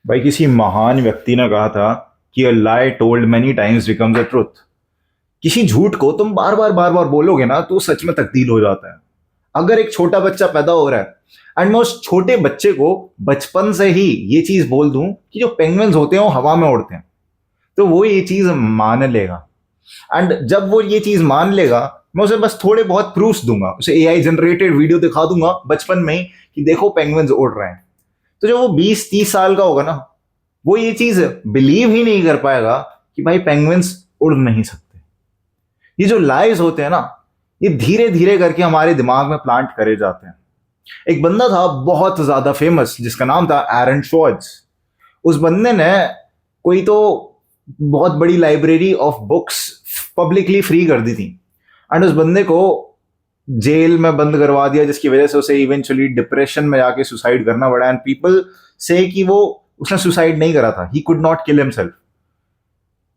भाई किसी महान व्यक्ति ने कहा था कि a lie told many times becomes a truth. किसी झूठ को तुम बार बार बोलोगे ना तो सच में तब्दील हो जाता है। अगर एक छोटा बच्चा पैदा हो रहा है एंड मैं उस छोटे बच्चे को बचपन से ही ये चीज बोल दूं कि जो पेंगुइन्स होते हैं वो हवा में उड़ते हैं, तो वो ये चीज मान लेगा। एंड जब वो ये चीज मान लेगा, मैं उसे बस थोड़े बहुत प्रूफ्स दूंगा, उसे एआई जनरेटेड वीडियो दिखा दूंगा बचपन में ही कि देखो पेंगुइन्स उड़ रहे हैं। तो जब वो 20-30 साल का होगा ना, वो ये चीज बिलीव ही नहीं कर पाएगा कि भाई पेंगुइन्स उड़ नहीं सकते। ये जो लाइज होते हैं ना, ये धीरे धीरे करके हमारे दिमाग में प्लांट करे जाते हैं। एक बंदा था बहुत ज्यादा फेमस जिसका नाम था एरन श्वार्ट्ज। उस बंदे ने कोई तो बहुत बड़ी library of books publicly free कर दी थी एंड उस बंदे को जेल में बंद करवा दिया, जिसकी वजह से उसे इवेंचुअली डिप्रेशन में जाके सुसाइड करना पड़ा। एंड पीपल से कि वो उसने सुसाइड नहीं करा था, he could not kill himself.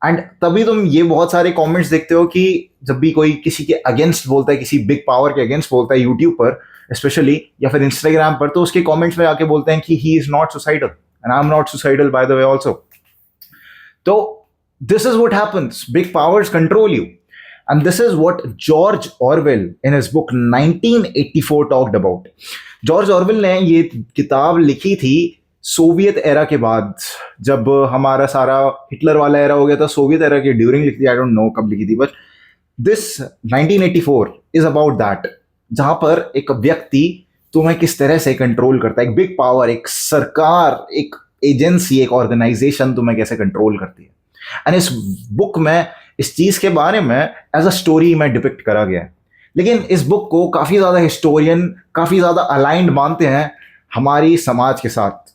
And तभी तुम ये बहुत सारे कमेंट्स देखते हो कि जब भी कोई किसी के अगेंस्ट बोलता है, किसी बिग पावर के अगेंस्ट बोलता है यूट्यूब पर स्पेशली या फिर इंस्टाग्राम पर, तो उसके कमेंट्स में आके बोलते हैं कि he is not suicidal and I am not suicidal by the way also. तो this is what happens, big powers control you. And this is what George Orwell in his book 1984 talked about. George Orwell ने ये किताब लिखी थी Soviet era के बाद, जब हमारा सारा हिटलर वाला एरा हो गया था। सोवियत एरा के ड्यूरिंग लिखी थी, आई डोंट नो कब लिखी थी, but this 1984 is about that, जहां पर एक व्यक्ति तुम्हें किस तरह से कंट्रोल करता है, एक बिग पावर, एक सरकार, एक एजेंसी, एक ऑर्गेनाइजेशन तुम्हें कैसे कंट्रोल करती है। एंड इस बुक में इस चीज के बारे में एज अ स्टोरी में डिपिक्ट करा गया है। लेकिन इस बुक को काफी ज्यादा हिस्टोरियन काफी ज्यादा अलाइंड मानते हैं हमारी समाज के साथ।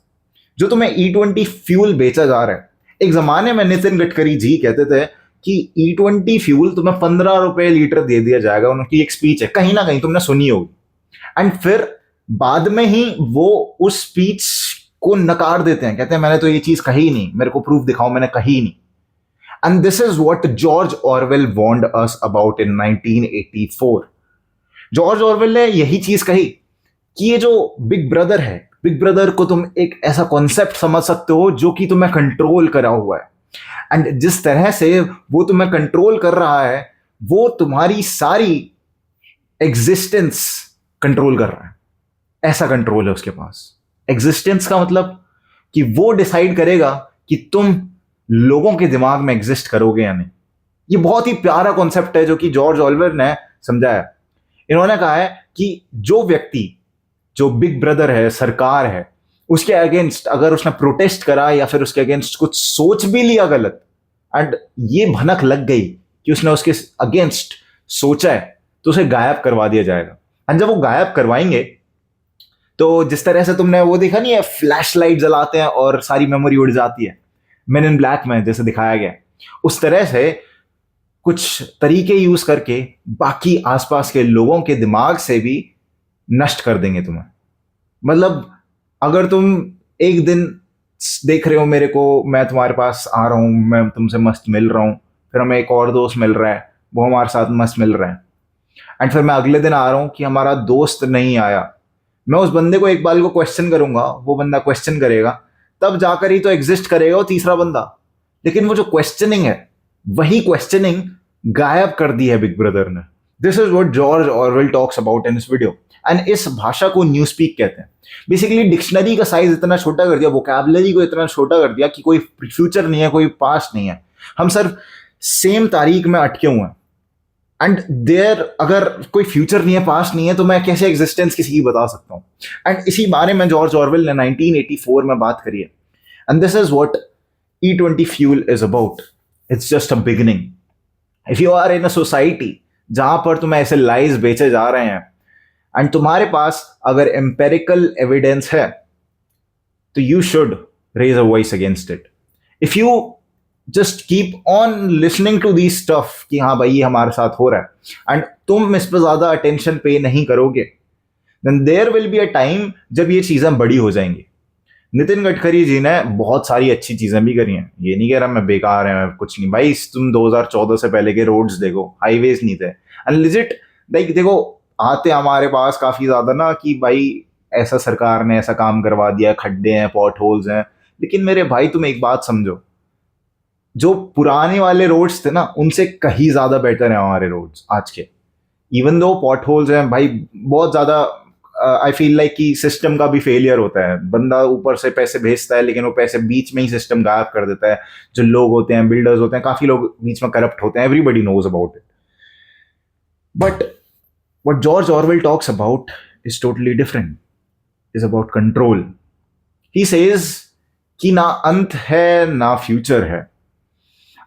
जो तुम्हें E20 फ्यूल बेचा जा रहा है, एक जमाने में नितिन गडकरी जी कहते थे कि E20 फ्यूल तुम्हें 15 रुपए लीटर दे दिया जाएगा। उनकी एक स्पीच है, कहीं ना कहीं तुमने सुनी होगी। एंड फिर बाद में ही वो उस स्पीच को नकार देते हैं, कहते हैं मैंने तो ये चीज कही ही नहीं, मेरे को प्रूफ दिखाओ, मैंने कही ही नहीं। And this is what George Orwell warned us about in 1984। George Orwell ने यही चीज कही कि ये जो बिग ब्रदर है, बिग ब्रदर को तुम एक ऐसा कॉन्सेप्ट समझ सकते हो जो कि तुम्हें कंट्रोल करा हुआ है। एंड जिस तरह से वो तुम्हें कंट्रोल कर रहा है, वो तुम्हारी सारी एग्जिस्टेंस कंट्रोल कर रहा है। ऐसा कंट्रोल है उसके पास। एग्जिस्टेंस का मतलब कि वो डिसाइड करेगा कि तुम लोगों के दिमाग में एग्जिस्ट करोगे या नहीं। ये बहुत ही प्यारा कॉन्सेप्ट है जो कि जॉर्ज ऑरवेल ने समझाया। इन्होंने कहा है कि जो व्यक्ति, जो बिग ब्रदर है, सरकार है, उसके अगेंस्ट अगर उसने प्रोटेस्ट करा या फिर उसके अगेंस्ट कुछ सोच भी लिया गलत, एंड ये भनक लग गई कि उसने उसके अगेंस्ट सोचा है, तो उसे गायब करवा दिया जाएगा। एंड जब वो गायब करवाएंगे, तो जिस तरह से तुमने वो देखा नहीं है, फ्लैश लाइट जलाते हैं और सारी मेमोरी उड़ जाती है, मेन इन ब्लैक में जैसे दिखाया गया, उस तरह से कुछ तरीके यूज करके बाकी आसपास के लोगों के दिमाग से भी नष्ट कर देंगे तुम्हें। मतलब अगर तुम एक दिन देख रहे हो मेरे को, मैं तुम्हारे पास आ रहा हूं, मैं तुमसे मस्त मिल रहा हूं, फिर हमें एक और दोस्त मिल रहा है, वो हमारे साथ मस्त मिल रहा है, एंड फिर मैं अगले दिन आ रहा हूं कि हमारा दोस्त नहीं आया। मैं उस बंदे को एक बार को क्वेश्चन करूंगा, वो बंदा क्वेश्चन करेगा, तब जाकर ही तो एग्जिस्ट करेगा वो तीसरा बंदा। लेकिन वो जो क्वेश्चनिंग है, वही क्वेश्चनिंग गायब कर दी है बिग ब्रदर ने। This is what George Orwell talks about in this video. And इस भाषा को न्यू स्पीक कहते हैं। बेसिकली डिक्शनरी का साइज इतना छोटा कर दिया, वोकैबुलरी को इतना छोटा कर दिया कि कोई फ्यूचर नहीं है, कोई पास्ट नहीं है, हम सिर्फ सेम तारीख में अटके हुए हैं। एंड देयर अगर कोई फ्यूचर नहीं है, पास्ट नहीं है, तो मैं कैसे एग्जिस्टेंस किसी की बता सकता हूँ। एंड इसी बारे में जॉर्ज ऑरवेल ने 1984 में बात करी है। And this is what E20 fuel is about. It's just a beginning. If you are in a society जहां पर तुम्हें ऐसे लाइज बेचे जा रहे हैं एंड तुम्हारे पास अगर एम्पेरिकल एविडेंस है, तो you should raise a voice against it. If you just keep on listening to the stuff कि हाँ भाई ये हमारे साथ हो रहा है, एंड तुम इस पर ज्यादा अटेंशन पे नहीं करोगे, then there will be a time जब ये चीजें बड़ी हो जाएंगी। नितिन गडकरी जी ने बहुत सारी अच्छी चीजें भी करी हैं, ये नहीं कह रहा मैं बेकार है, कुछ नहीं भाई। तुम 2014 से पहले के रोड्स देखो, हाईवेज नहीं थे। एंड लिजिट लाइक देखो, आते हमारे पास काफी ज्यादा ना कि भाई ऐसा सरकार ने ऐसा काम करवा दिया, खड्डे हैं, पॉट होल्स हैं, लेकिन मेरे भाई तुम एक बात समझो, जो पुराने वाले रोड्स थे ना उनसे कहीं ज्यादा बेटर है हमारे रोड्स आज के। इवन दो पॉट होल्स हैं भाई बहुत ज्यादा, आई फील लाइक कि सिस्टम का भी फेलियर होता है। बंदा ऊपर से पैसे भेजता है लेकिन वो पैसे बीच में ही सिस्टम गायब कर देता है। जो लोग होते हैं, बिल्डर्स होते हैं, काफी लोग बीच में करप्ट होते हैं, everybody knows about it. But what George Orwell talks about is totally different. Is about control. He says कि ना अंत है ना फ्यूचर है,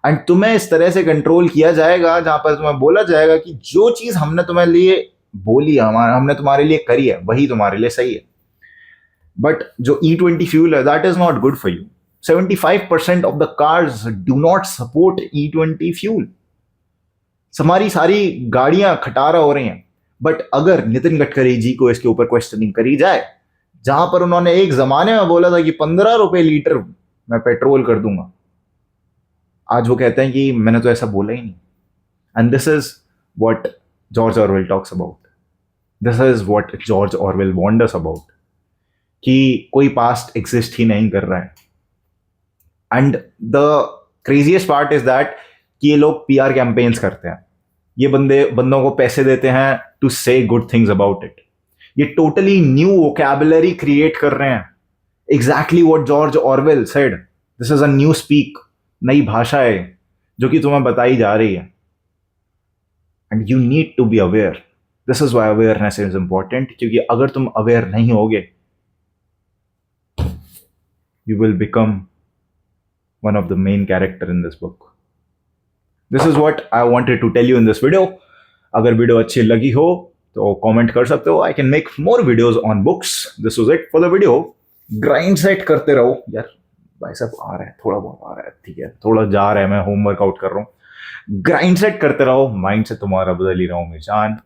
एंड तुम्हें इस तरह से कंट्रोल किया जाएगा जहां पर तुम्हें बोला जाएगा कि जो चीज हमने तुम्हारे लिए बोली है, हमने तुम्हारे लिए करी है, वही तुम्हारे लिए सही है। बट जो E20 फ्यूल है that is not good for you. 75% of the cars do not support E20 fuel. हमारी सारी गाड़ियां खटारा हो रही हैं। बट अगर नितिन गडकरी जी को इसके ऊपर क्वेश्चनिंग करी जाए, जहां पर उन्होंने एक जमाने में बोला था कि 15 रुपए लीटर मैं पेट्रोल कर दूंगा, आज वो कहते हैं कि मैंने तो ऐसा बोला ही नहीं। And this is what George Orwell talks about, this is what George Orwell warned us about, कि कोई पास्ट एग्जिस्ट ही नहीं कर रहा है। And the craziest part is that कि ये लोग पीआर कैंपेन्स करते हैं, ये बंदों को पैसे देते हैं टू से गुड थिंग्स अबाउट इट। ये टोटली न्यू वोकैबुलरी क्रिएट कर रहे हैं। Exactly what George Orwell said, this is a new speak, नई भाषा है जो कि तुम्हें बताई जा रही है। And you need to be aware. This is why awareness is important, क्योंकि अगर तुम अवेयर नहीं होगे you will become one of the main character in this book. This is what I wanted to tell you in this video. अगर video अच्छी लगी हो तो कमेंट कर सकते हो। I can make more videos on books. This was it for the video. Grind set करते रहो यार। भाई साहब आ रहा है, थोड़ा बहुत आ रहा है, ठीक है, थोड़ा जा रहा है, मैं होमवर्क आउट कर रहा हूँ। ग्राइंड सेट करते रहो, माइंड से तुम्हारा बदल ही रहा हूँ मैं जान।